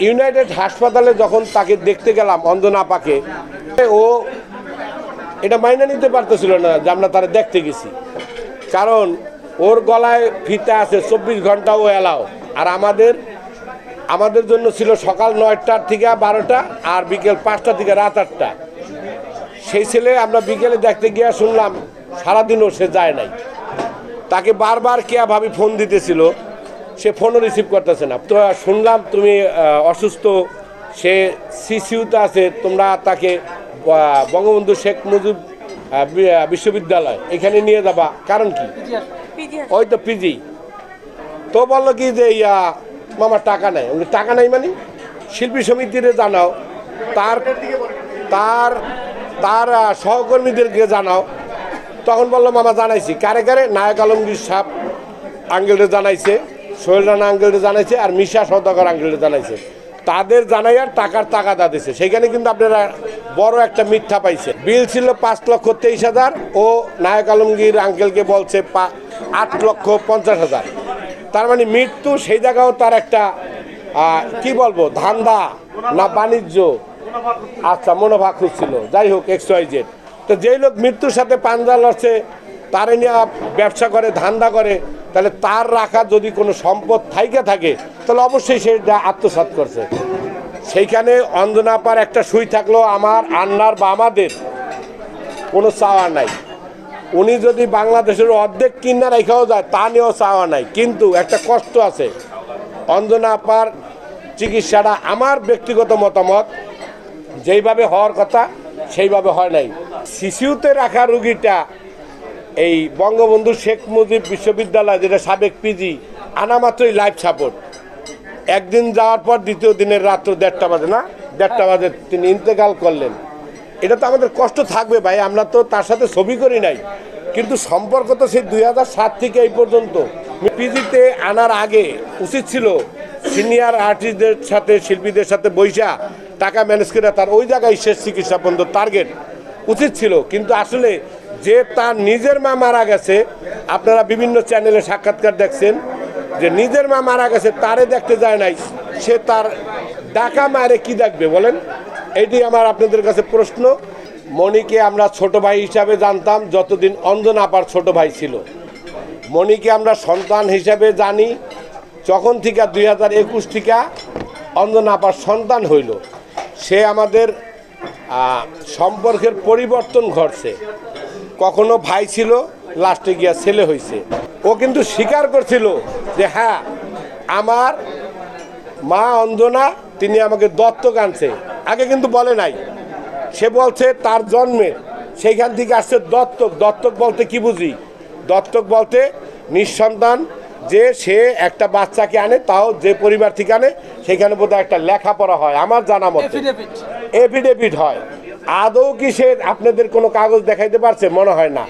United হাসপাতালে যখন তাকে দেখতে গেলাম অঞ্জনা আপাকে, ও এটা মাইনে নিতে পারতেছিল না যে আমরা তারা দেখতে গেছি, কারণ ওর গলায় ফিতা আছে 24 ঘন্টা ও এলাও। আর আমাদের জন্য ছিল সকাল 9টার থেকে 12টা আর বিকেল 5টা থেকে রাত 8টা। সেই ছেলে আমরা বিকেলে দেখতে গিয়ে শুনলাম সারাদিনও সে যায় নাই। তাকে বারবার কেয়া ভাবি ফোন দিতেছিল, সে ফোনও রিসিভ করতেছে না। তো শুনলাম তুমি অসুস্থ, সে সিসিউতে আছে, তোমরা তাকে বঙ্গবন্ধু শেখ মুজিব বিশ্ববিদ্যালয় এখানে নিয়ে যাবা। কারণ কি? ওই তো পিজি। তো বললো কি যে মামার টাকা নাই। টাকা নাই মানে শিল্পী সমিতিরে জানাও, তার সহকর্মীদেরকে জানাও। তখন বললো মামা জানাইছি। কারে কারে? নায়ক আলমগীর সাহেব আঙ্কেলরে জানাইছে, সোহেল রানা আঙ্কেলরে জানাইছে, আর মিশা সওদাগর আঙ্কেলরে জানাইছে। তাদের জানাইয়ার টাকার টাকা দিয়েছে। সেখানে কিন্তু আপনারা বড় একটা মিথ্যা পাইছে। বিল ছিল 5,23,000, ও নায়ক আলমগীর আঙ্কেলকে বলছে 8,50,000। তার মানে মৃত্যু সেই জায়গাও তার একটা কি বলবো, ধান্দা না বাণিজ্য, আচ্ছা মুনাফা খুঁজছিল। যাই হোক, XYZ। তো যেই লোক মৃত্যুর সাথে পাঞ্জা লড়ছে, তারে নিয়ে ব্যবসা করে, ধান্দা করে, তাহলে তার রাখা যদি কোনো সম্পদ থাইকে থাকে তাহলে অবশ্যই সেটা আত্মসাৎ করছে। সেইখানে অঞ্জনা আপার একটা সুই থাকলো, আমার আন্নার বা আমাদের কোনো চাওয়া নাই। উনি যদি বাংলাদেশের অর্ধেক কিনা রেখাও যায় তা নিয়েও চাওয়া নাই, কিন্তু একটা কষ্ট আছে। অঞ্জনা আপার চিকিৎসাটা আমার ব্যক্তিগত মতামত যেইভাবে হওয়ার কথা সেইভাবে হয় নাই। সিসিউতে রাখা রুগীটা এই বঙ্গবন্ধু শেখ মুজিব বিশ্ববিদ্যালয়, যেটা সাবেক পিজি, আনা মাত্রই লাইফ সাপোর্ট। একদিন যাওয়ার পর দ্বিতীয় দিনের রাত্র 1:30 বাজে, না 1:30 বাজে তিনি ইন্তেকাল করলেন। এটা তো আমাদের কষ্ট থাকবে ভাই, আমরা তো তার সাথে ছবি করি নাই, কিন্তু সম্পর্ক তো সেই 2007 থেকে এই পর্যন্ত। পিজিতে আনার আগে উচিত ছিল সিনিয়র আর্টিস্টদের সাথে, শিল্পীদের সাথে বৈশা টাকা ম্যানেজ করে তার ওই জায়গায় শেষ চিকিৎসা পর্যন্ত টার্গেট উচিত ছিল। কিন্তু আসলে যে তার নিজের মা মারা গেছে, আপনারা বিভিন্ন চ্যানেলে সাক্ষাৎকার দেখছেন যে নিজের মা মারা গেছে, তারে দেখতে যায় নাই, সে তার ডাকা মারে কি দেখবে বলেন? এইটি আমার আপনাদের কাছে প্রশ্ন। মণিকে আমরা ছোট ভাই হিসাবে জানতাম যতদিন অঞ্জনা আপার ছোট ভাই ছিল। মণিকে আমরা সন্তান হিসাবে জানি যখন থেকে 2021 থেকে অঞ্জনা আপার সন্তান হইল। সে আমাদের সম্পর্কের পরিবর্তন ঘটছে। কখনো ভাই ছিল, লাস্টে গিয়া ছেলে হয়েছে। ও কিন্তু স্বীকার করছিল যে হ্যাঁ, আমার মা অঞ্জনা তিনি আমাকে দত্তক আনছে। আগে কিন্তু বলে নাই, সে বলছে তার জন্মের সেইখান থেকে আসছে দত্তক। দত্তক বলতে কি বুঝি? দত্তক বলতে নিঃসন্তান, যে সে একটা বাচ্চাকে আনে, তাও যে পরিবার থেকে আনে সেখানে বোধহয় একটা লেখাপড়া হয়, আমার জানা মতে এফিডেভিট হয়। আদৌ কি সে আপনাদের কোনো কাগজ দেখাইতে পারছে? মনে হয় না।